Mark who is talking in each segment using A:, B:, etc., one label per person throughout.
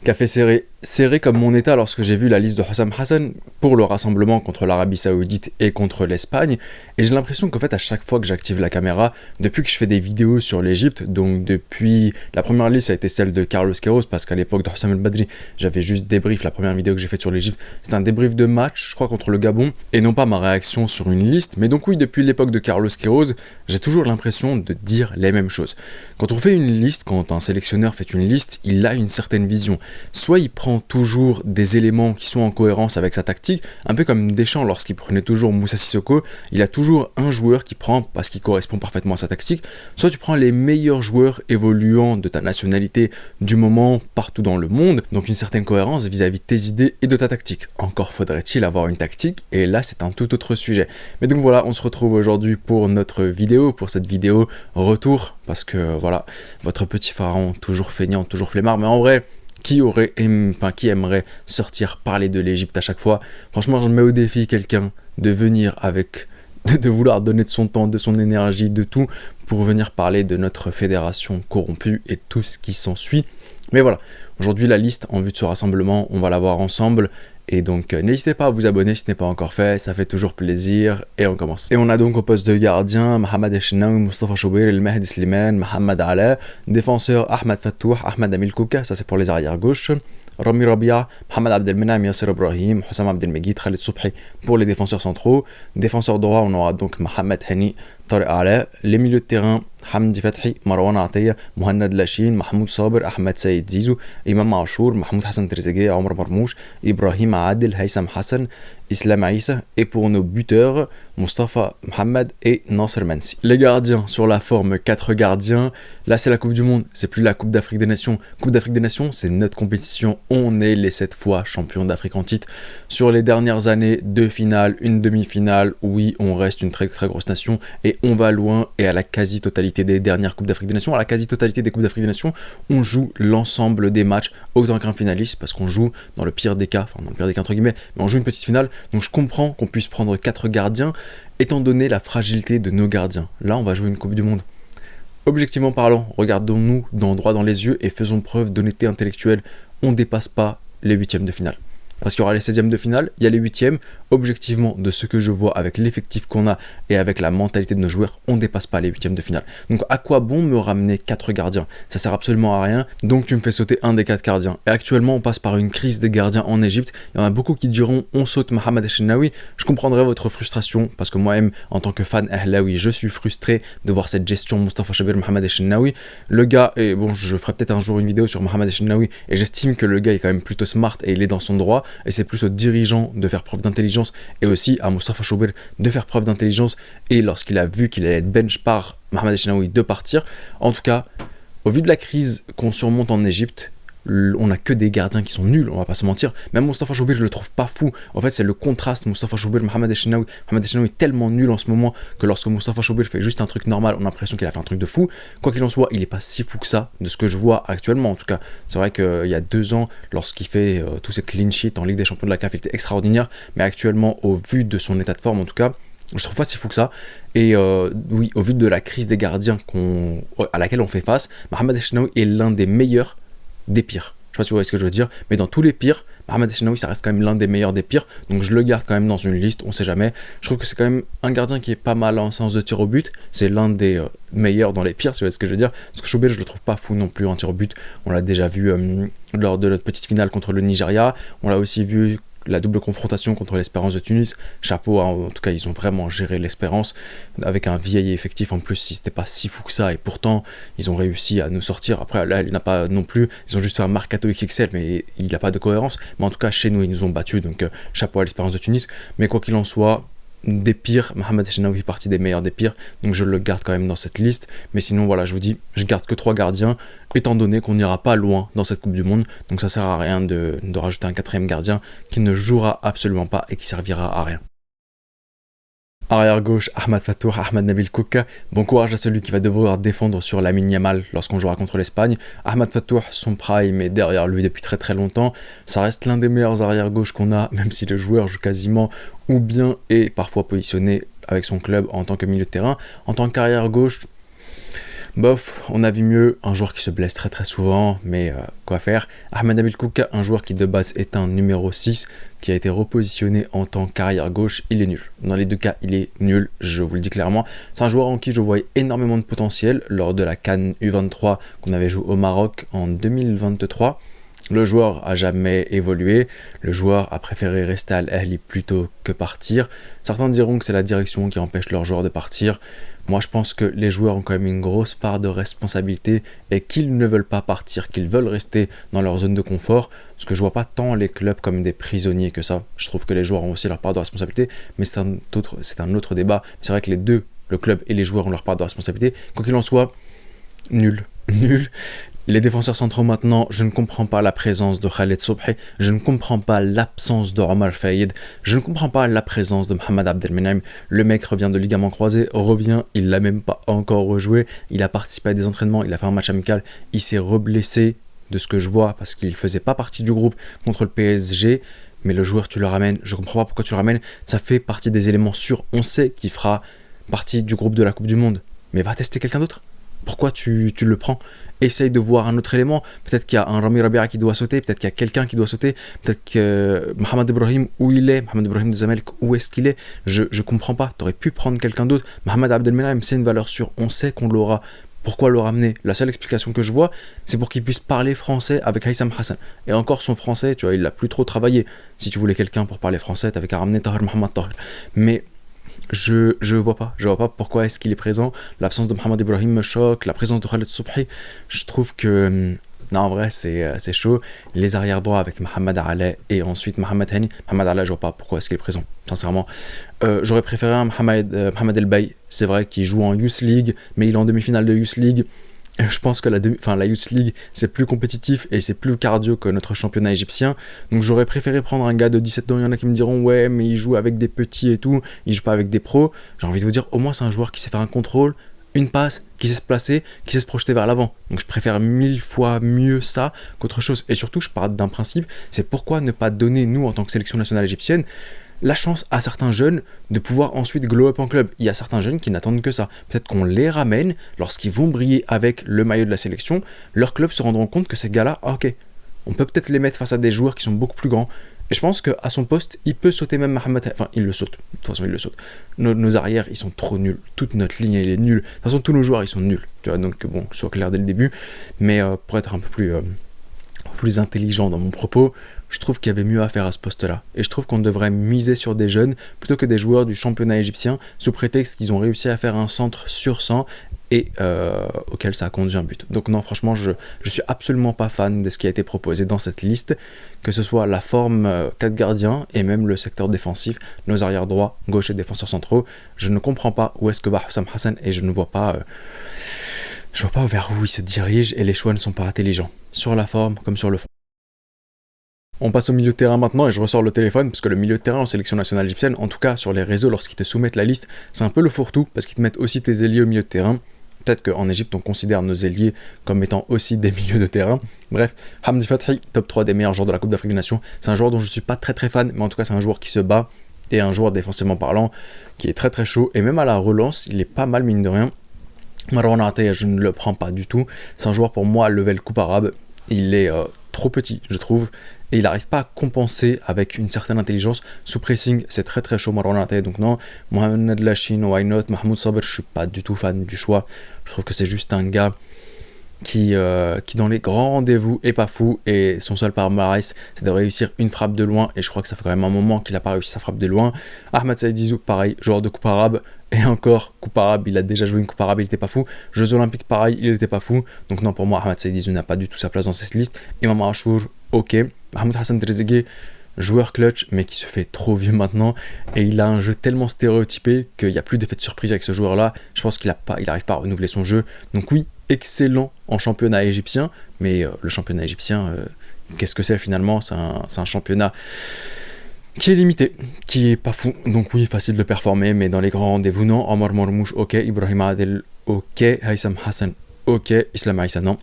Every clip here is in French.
A: Café serré, serré comme mon état lorsque j'ai vu la liste de Hossam Hassan pour le rassemblement contre l'Arabie Saoudite et contre l'Espagne, et j'ai l'impression qu'en fait à chaque fois que j'active la caméra, depuis que je fais des vidéos sur l'Égypte, donc depuis la première liste ça a été celle de Carlos Queiroz, parce qu'à l'époque de Hossam El Badri, j'avais juste débrief, la première vidéo que j'ai faite sur l'Égypte, c'était un débrief de match, je crois contre le Gabon, et non pas ma réaction sur une liste, mais donc oui, depuis l'époque de Carlos Queiroz, j'ai toujours l'impression de dire les mêmes choses. Quand on fait une liste, quand un sélectionneur fait une liste, il a une certaine vision. Soit il prend toujours des éléments qui sont en cohérence avec sa tactique, un peu comme Deschamps lorsqu'il prenait toujours Moussa Sissoko, il a toujours un joueur qui prend parce qu'il correspond parfaitement à sa tactique, soit tu prends les meilleurs joueurs évoluant de ta nationalité du moment partout dans le monde, donc une certaine cohérence vis-à-vis de tes idées et de ta tactique. Encore faudrait-il avoir une tactique, et là c'est un tout autre sujet. Mais donc voilà, on se retrouve aujourd'hui pour notre vidéo, pour cette vidéo retour, parce que voilà, votre petit pharaon, toujours feignant, toujours flemmard, mais en vrai, qui aimerait sortir parler de l'Égypte à chaque fois? Franchement, je mets au défi quelqu'un de venir avec, de vouloir donner de son temps, de son énergie, de tout, pour venir parler de notre fédération corrompue et tout ce qui s'ensuit. Mais voilà, aujourd'hui la liste en vue de ce rassemblement, on va la voir ensemble. Et donc n'hésitez pas à vous abonner si ce n'est pas encore fait, ça fait toujours plaisir, et on commence. Et on a donc au poste de gardien Mohamed Eshnaoui, Mustafa Choubeir, El Mehdi Slimane, Mohamed Alaa, défenseur Ahmed Fattouh, Ahmed Amil Kouka, ça c'est pour les arrières gauche, Rami Rabia, Mohamed Abdelmenam, Yasser Ibrahim, Hussam Abdelmegid, Khalid Soubhi pour les défenseurs centraux. Défenseur droit, on aura donc Mohamed Hani, Tariq Alaa. Les milieux de terrain, Hamdi Fathi, Marwan Atiyah, Mohannad Lachine, Mahmoud Sabir, Ahmed Saïd Zizou, Imam Achour, Mahmoud Hassan Trezeguet, Omar Marmouche, Ibrahim Adil, Haïssam Hassan, Islam Aïssa, et pour nos buteurs, Mustafa Mohamed et Nasser Mansi. Les gardiens, sur la forme 4 gardiens, là c'est la Coupe du Monde, c'est plus la Coupe d'Afrique des Nations. Coupe d'Afrique des Nations, c'est notre compétition, on est les 7 fois champions d'Afrique en titre. Sur les dernières années, 2 finales, une demi-finale, oui, on reste une très très grosse nation, et on va loin, et à la quasi-totalité des dernières Coupes d'Afrique des Nations, à la quasi-totalité des Coupes d'Afrique des Nations, on joue l'ensemble des matchs, autant qu'un finaliste, parce qu'on joue dans le pire des cas, enfin dans le pire des cas entre guillemets, mais on joue une petite finale, donc je comprends qu'on puisse prendre 4 gardiens, étant donné la fragilité de nos gardiens. Là, on va jouer une Coupe du Monde. Objectivement parlant, regardons-nous droit dans les yeux et faisons preuve d'honnêteté intellectuelle. On ne dépasse pas les 8e de finale. Parce qu'il y aura les 16e de finale, il y a les 8e. Objectivement, de ce que je vois avec l'effectif qu'on a et avec la mentalité de nos joueurs, on ne dépasse pas les 8e de finale. Donc à quoi bon me ramener 4 gardiens? Ça sert absolument à rien. Donc tu me fais sauter un des 4 gardiens. Et actuellement, on passe par une crise des gardiens en Égypte. Il y en a beaucoup qui diront on saute Mohamed Eshnaoui. Je comprendrai votre frustration parce que moi-même, en tant que fan Ahlaoui, je suis frustré de voir cette gestion Mustafa Choubeir, Mohamed Eshnaoui. Le gars, et bon, je ferai peut-être un jour une vidéo sur Mohamed Eshnaoui et j'estime que le gars est quand même plutôt smart et il est dans son droit. Et c'est plus aux dirigeants de faire preuve d'intelligence et aussi à Mustafa Choubeir de faire preuve d'intelligence, et lorsqu'il a vu qu'il allait être bench par Mohamed Eshnaoui de partir. En tout cas, au vu de la crise qu'on surmonte en Égypte, on n'a que des gardiens qui sont nuls, on va pas se mentir. Même Mustafa Choubeir, je le trouve pas fou. En fait, c'est le contraste Mustafa Choubeir, Mohamed Eshnaoui. Mohamed Eshnaoui est tellement nul en ce moment que lorsque Mustafa Choubeir fait juste un truc normal, on a l'impression qu'il a fait un truc de fou. Quoi qu'il en soit, il est pas si fou que ça, de ce que je vois actuellement. En tout cas, c'est vrai qu'il y a 2 ans, lorsqu'il fait tous ces clean sheets en Ligue des Champions de la CAF, il était extraordinaire. Mais actuellement, au vu de son état de forme, en tout cas, je trouve pas si fou que ça. Et oui, au vu de la crise des gardiens à laquelle on fait face, Mohamed Eshnaoui est l'un des meilleurs des pires. Je sais pas si vous voyez ce que je veux dire, mais dans tous les pires, Mohamed Eshnaoui, ça reste quand même l'un des meilleurs des pires, donc je le garde quand même dans une liste, on sait jamais. Je trouve que c'est quand même un gardien qui est pas mal en sens de tir au but, c'est l'un des meilleurs dans les pires, si vous voyez ce que je veux dire, parce que Choubeir, je le trouve pas fou non plus en tir au but, on l'a déjà vu lors de notre petite finale contre le Nigeria, on l'a aussi vu la double confrontation contre l'Espérance de Tunis. Chapeau, hein, en tout cas ils ont vraiment géré l'Espérance avec un vieil effectif en plus, si c'était pas si fou que ça, et pourtant ils ont réussi à nous sortir. Après là il n'a pas non plus, ils ont juste fait un Mercato XXL mais il n'a pas de cohérence, mais en tout cas chez nous ils nous ont battus, donc chapeau à l'Espérance de Tunis. Mais quoi qu'il en soit, des pires, Mohamed Eshnaoui fait partie des meilleurs des pires, donc je le garde quand même dans cette liste. Mais sinon voilà, je vous dis, je garde que 3 gardiens, étant donné qu'on n'ira pas loin dans cette Coupe du Monde, donc ça sert à rien de rajouter un 4e gardien qui ne jouera absolument pas et qui servira à rien. Arrière gauche, Ahmed Fattouh, Ahmed Nabil Kouka. Bon courage à celui qui va devoir défendre sur Lamine Yamal lorsqu'on jouera contre l'Espagne. Ahmed Fattouh, son prime est derrière lui depuis très très longtemps. Ça reste l'un des meilleurs arrière gauche qu'on a, même si le joueur joue quasiment ou bien est parfois positionné avec son club en tant que milieu de terrain. En tant qu'arrière gauche, Bof, on a vu mieux, un joueur qui se blesse très très souvent, mais quoi faire. Ahmed Nabil Kouka, un joueur qui de base est un numéro 6, qui a été repositionné en tant qu'arrière gauche, il est nul. Dans les deux cas, il est nul, je vous le dis clairement. C'est un joueur en qui je voyais énormément de potentiel lors de la CAN U23 qu'on avait joué au Maroc en 2023. Le joueur a jamais évolué, le joueur a préféré rester à l'Ahli plutôt que partir. Certains diront que c'est la direction qui empêche leurs joueurs de partir. Moi je pense que les joueurs ont quand même une grosse part de responsabilité et qu'ils ne veulent pas partir, qu'ils veulent rester dans leur zone de confort. Parce que je vois pas tant les clubs comme des prisonniers que ça. Je trouve que les joueurs ont aussi leur part de responsabilité, mais c'est un autre débat. C'est vrai que les deux, le club et les joueurs ont leur part de responsabilité. Quoi qu'il en soit, nul. Nul. Les défenseurs centraux maintenant, je ne comprends pas la présence de Khaled Sobhi, je ne comprends pas l'absence de Omar Faïd, je ne comprends pas la présence de Mohamed Abdelmenem. Le mec revient de ligament croisé, il l'a même pas encore rejoué, il a participé à des entraînements, il a fait un match amical, il s'est reblessé de ce que je vois parce qu'il faisait pas partie du groupe contre le PSG. Mais le joueur, tu le ramènes, je comprends pas pourquoi tu le ramènes, ça fait partie des éléments sûrs, on sait qu'il fera partie du groupe de la Coupe du Monde. Mais va tester quelqu'un d'autre. Pourquoi tu le prends? Essaye de voir un autre élément. Peut-être qu'il y a un Rami Rabia qui doit sauter, peut-être qu'il y a quelqu'un qui doit sauter, peut-être que Mohamed Ibrahim, où il est, Mohamed Ibrahim de Zamalek, où est-ce qu'il est? Je comprends pas. Tu aurais pu prendre quelqu'un d'autre. Mohamed Abdelmenem, c'est une valeur sûre. On sait qu'on l'aura. Pourquoi le ramener? La seule explication que je vois, c'est pour qu'il puisse parler français avec Haïssam Hassan. Et encore son français, tu vois, il l'a plus trop travaillé. Si tu voulais quelqu'un pour parler français, t'avais qu'à ramener Tahir Mohamed Tahir. Mais je vois pas pourquoi est-ce qu'il est présent. L'absence de Mohamed Ibrahim me choque, la présence de Khaled Sobhi, je trouve que non, en vrai c'est chaud. Les arrières droits avec Mohamed Aleh et ensuite Mohamed Hani. Mohamed Aleh, je vois pas pourquoi est-ce qu'il est présent, sincèrement. J'aurais préféré un Mohamed El Baye, c'est vrai qu'il joue en Youth League, mais il est en demi-finale de Youth League. Je pense que la Youth League, c'est plus compétitif et c'est plus cardio que notre championnat égyptien. Donc j'aurais préféré prendre un gars de 17 ans. Il y en a qui me diront ouais, mais il joue avec des petits et tout, il joue pas avec des pros. J'ai envie de vous dire, au moins c'est un joueur qui sait faire un contrôle, une passe, qui sait se placer, qui sait se projeter vers l'avant. Donc je préfère 1000 fois mieux ça qu'autre chose. Et surtout, je parle d'un principe, c'est pourquoi ne pas donner, nous, en tant que sélection nationale égyptienne, la chance à certains jeunes de pouvoir ensuite glow up en club. Il y a certains jeunes qui n'attendent que ça. Peut-être qu'on les ramène, lorsqu'ils vont briller avec le maillot de la sélection, leurs clubs se rendront compte que ces gars-là, ok, on peut peut-être les mettre face à des joueurs qui sont beaucoup plus grands. Et je pense qu'à son poste, il peut sauter même Mohamed. Enfin, il le saute. De toute façon, il le saute. Nos arrières, ils sont trop nuls. Toute notre ligne, elle est nulle. De toute façon, tous nos joueurs, ils sont nuls. Tu vois, donc bon, que ce soit clair dès le début. Mais pour être un peu plus intelligent dans mon propos, je trouve qu'il y avait mieux à faire à ce poste-là. Et je trouve qu'on devrait miser sur des jeunes plutôt que des joueurs du championnat égyptien, sous prétexte qu'ils ont réussi à faire un centre sur 100 et auquel ça a conduit un but. Donc non, franchement, je suis absolument pas fan de ce qui a été proposé dans cette liste, que ce soit la forme 4 gardiens et même le secteur défensif, nos arrières droits, gauche et défenseurs centraux. Je ne comprends pas où est-ce que va Hussam Hassan et je ne vois pas... je vois pas vers où il se dirige et les choix ne sont pas intelligents, sur la forme comme sur le fond. On passe au milieu de terrain maintenant et je ressors le téléphone parce que le milieu de terrain en sélection nationale égyptienne, en tout cas sur les réseaux lorsqu'ils te soumettent la liste, c'est un peu le fourre-tout parce qu'ils te mettent aussi tes ailiers au milieu de terrain. Peut-être qu'en Égypte on considère nos ailiers comme étant aussi des milieux de terrain. Bref, Hamdi Fathi, top 3 des meilleurs joueurs de la Coupe d'Afrique des Nations. C'est un joueur dont je suis pas très fan, mais en tout cas c'est un joueur qui se bat et un joueur défensivement parlant qui est très chaud. Et même à la relance, il est pas mal mine de rien. Marwan Ataya, je ne le prends pas du tout. C'est un joueur pour moi level coupe arabe. Il est trop petit, je trouve. Et il n'arrive pas à compenser avec une certaine intelligence. Sous pressing, c'est très chaud Marwan Ataya, donc non. Mohamed Lachine, why not? Mahmoud Sabr, je suis pas du tout fan du choix. Je trouve que c'est juste un gars qui dans les grands rendez-vous est pas fou. Et son seul palmarès, c'est de réussir une frappe de loin. Et je crois que ça fait quand même un moment qu'il n'a pas réussi sa frappe de loin. Ahmed Saïd Zizou, pareil, joueur de coupe arabe. Et encore, coupe arabe, il a déjà joué une coupe arabe, il était pas fou. Jeux olympiques, pareil, il était pas fou. Donc non, pour moi, Ahmed Saïd Zizou n'a pas du tout sa place dans cette liste. Imam Achour, ok. Mahmoud Hassan Trezeguet, joueur clutch, mais qui se fait trop vieux maintenant. Et il a un jeu tellement stéréotypé qu'il n'y a plus d'effet de surprise avec ce joueur-là. Je pense qu'il n'arrive pas à renouveler son jeu. Donc oui, excellent en championnat égyptien. Mais le championnat égyptien, qu'est-ce que c'est finalement? C'est un championnat qui est limité, qui est pas fou. Donc oui, facile de performer, mais dans les grands rendez-vous, non. Omar Mormouche, ok. Ibrahim Adel, ok. Haïssam Hassan, ok. Islam Aïssa, non.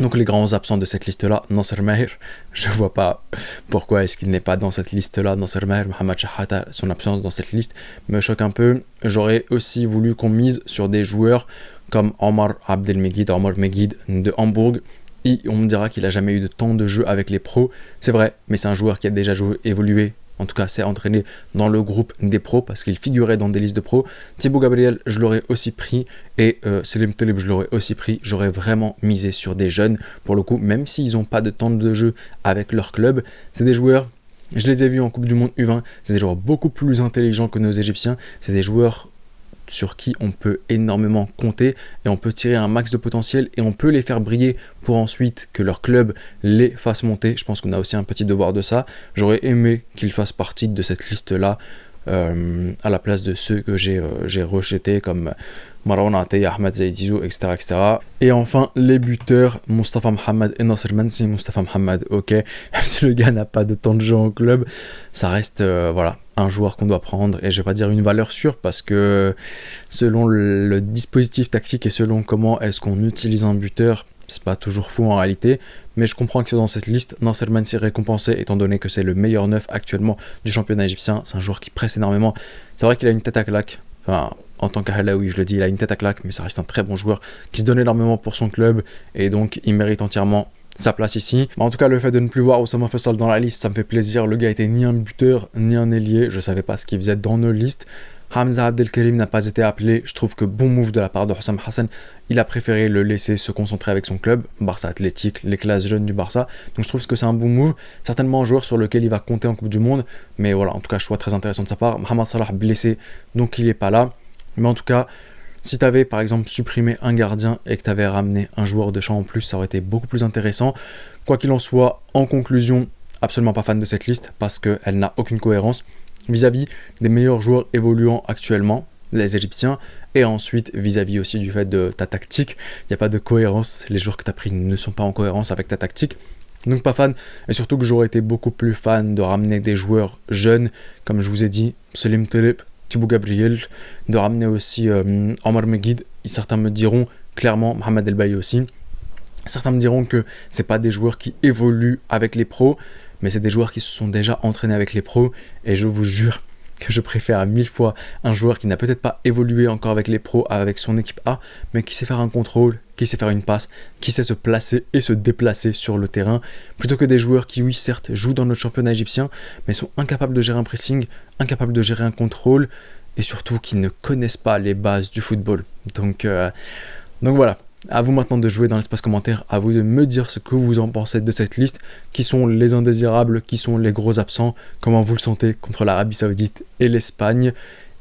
A: Donc les grands absents de cette liste-là, Nasser Mahir, je vois pas pourquoi est-ce qu'il n'est pas dans cette liste-là, Nasser Mahir, Mohamed Shahata, son absence dans cette liste me choque un peu. J'aurais aussi voulu qu'on mise sur des joueurs comme Omar Abdelmegid, Omar Megid de Hambourg. Et on me dira qu'il a jamais eu de temps de jeu avec les pros, c'est vrai, mais c'est un joueur qui a déjà évolué. En tout cas, s'est entraîné dans le groupe des pros parce qu'il figurait dans des listes de pros. Thibaut Gabriel, je l'aurais aussi pris. Et Selim Taleb, je l'aurais aussi pris. J'aurais vraiment misé sur des jeunes. Pour le coup, même s'ils n'ont pas de temps de jeu avec leur club, c'est des joueurs, je les ai vus en Coupe du Monde U20, c'est des joueurs beaucoup plus intelligents que nos Égyptiens. C'est des joueurs sur qui on peut énormément compter et on peut tirer un max de potentiel et on peut les faire briller pour ensuite que leur club les fasse monter. Je pense qu'on a aussi un petit devoir de ça. J'aurais aimé qu'ils fassent partie de cette liste-là à la place de ceux que j'ai rejetés comme Marwan Atey, Ahmed Zaïdizou, etc., etc. Et enfin, les buteurs, Mustafa Mohamed et Nasser Mansi. Mustafa Mohamed, ok, même si le gars n'a pas de temps de jeu en club, ça reste voilà, un joueur qu'on doit prendre, et je vais pas dire une valeur sûre parce que selon le dispositif tactique et selon comment est-ce qu'on utilise un buteur, c'est pas toujours fou en réalité, mais je comprends que dans cette liste, Nasser Mansi est récompensé étant donné que c'est le meilleur neuf actuellement du championnat égyptien. C'est un joueur qui presse énormément. C'est vrai qu'il a une tête à claque, enfin en tant qu'Ahlaoui, je le dis, il a une tête à claque, mais ça reste un très bon joueur qui se donne énormément pour son club et donc il mérite entièrement sa place ici. En tout cas, le fait de ne plus voir Oussama Faisal dans la liste, ça me fait plaisir. Le gars était ni un buteur ni un ailier, je savais pas ce qu'il faisait dans nos listes. Hamza Abdelkarim n'a pas été appelé. Je trouve que bon move de la part de Hossam Hassan. Il a préféré le laisser se concentrer avec son club, Barça Athlétique, les classes jeunes du Barça. Donc je trouve que c'est un bon move. Certainement un joueur sur lequel il va compter en Coupe du Monde. Mais voilà, en tout cas, choix très intéressant de sa part. Mohamed Salah blessé, donc il n'est pas là. Mais en tout cas, si tu avais par exemple supprimé un gardien et que tu avais ramené un joueur de champ en plus, ça aurait été beaucoup plus intéressant. Quoi qu'il en soit, en conclusion, absolument pas fan de cette liste parce qu'elle n'a aucune cohérence vis-à-vis des meilleurs joueurs évoluant actuellement, les Égyptiens, et ensuite vis-à-vis aussi du fait de ta tactique. Il n'y a pas de cohérence, les joueurs que tu as pris ne sont pas en cohérence avec ta tactique. Donc pas fan, et surtout que j'aurais été beaucoup plus fan de ramener des joueurs jeunes, comme je vous ai dit, Selim Taleb, Thibaut Gabriel, de ramener aussi Omar Megid. Certains me diront clairement, Mohamed El Bailly aussi. Certains me diront que c'est pas des joueurs qui évoluent avec les pros, mais c'est des joueurs qui se sont déjà entraînés avec les pros, et je vous jure que je préfère à 1000 fois un joueur qui n'a peut-être pas évolué encore avec les pros, avec son équipe A, mais qui sait faire un contrôle, qui sait faire une passe, qui sait se placer et se déplacer sur le terrain, plutôt que des joueurs qui, oui, certes, jouent dans notre championnat égyptien, mais sont incapables de gérer un pressing, incapables de gérer un contrôle, et surtout qui ne connaissent pas les bases du football. Donc voilà. À vous maintenant de jouer dans l'espace commentaire, à vous de me dire ce que vous en pensez de cette liste, qui sont les indésirables, qui sont les gros absents, comment vous le sentez contre l'Arabie Saoudite et l'Espagne.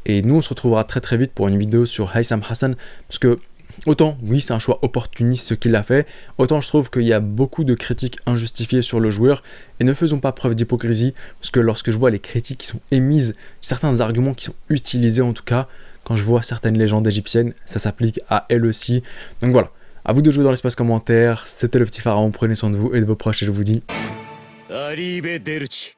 A: Et nous on se retrouvera très très vite pour une vidéo sur Haitham Hassan, parce que autant oui c'est un choix opportuniste ce qu'il a fait, autant je trouve qu'il y a beaucoup de critiques injustifiées sur le joueur, et ne faisons pas preuve d'hypocrisie, parce que lorsque je vois les critiques qui sont émises, certains arguments qui sont utilisés en tout cas, quand je vois certaines légendes égyptiennes, ça s'applique à elles aussi. Donc voilà, à vous de jouer dans l'espace commentaire. C'était le petit pharaon, prenez soin de vous et de vos proches et je vous dis... Arrivederci.